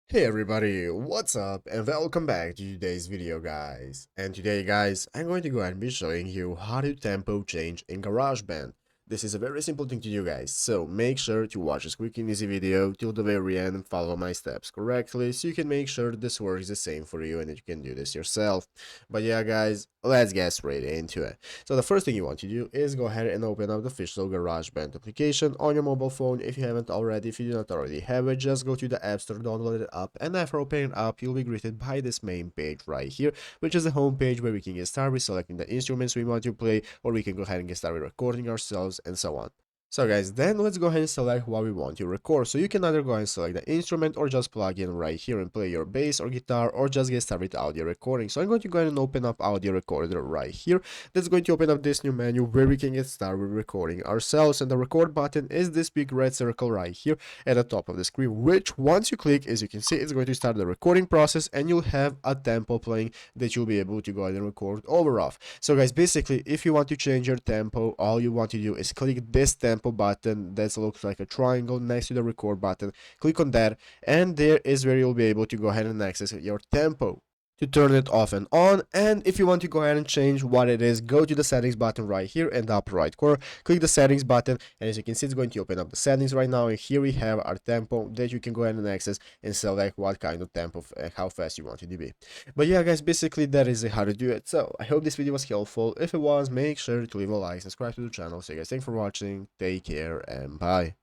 Hey everybody, what's up and welcome back to today's video guys. And today guys, I'm going to go ahead and be showing you how to tempo change in GarageBand. This is a very simple thing to do guys, so make sure to watch this quick and easy video till the very end and follow my steps correctly so you can make sure this works the same for you and that you can do this yourself. But yeah guys, let's get straight into it. So the first thing you want to do is go ahead and open up the official GarageBand application on your mobile phone if you haven't already. If you do not already have it, just go to the App Store, download it up, and after opening it up, you'll be greeted by this main page right here, which is the home page where we can get started with selecting the instruments we want to play, or we can go ahead and get started recording ourselves and so on. So guys, then let's go ahead and select what we want to record. So you can either go ahead and select the instrument or just plug in right here and play your bass or guitar or just get started with audio recording. So I'm going to go ahead and open up audio recorder right here. That's going to open up this new menu where we can get started with recording ourselves. And the record button is this big red circle right here at the top of the screen, which once you click, as you can see, it's going to start the recording process and you'll have a tempo playing that you'll be able to go ahead and record over off. So guys, basically, if you want to change your tempo, all you want to do is click this tempo button that looks like a triangle next to the record button. Click on that, and there is where you'll be able to go ahead and access your tempo to turn it off and on. And if you want to go ahead and change what it is, go to the settings button right here in the upper right corner, click the settings button, and as you can see, it's going to open up the settings right now. And here we have our tempo that you can go ahead and access and select what kind of tempo and how fast you want it to be. But yeah guys, basically that is how to do it. So I hope this video was helpful. If it was, make sure to leave a like, subscribe to the channel. So guys, thanks for watching, take care, and bye.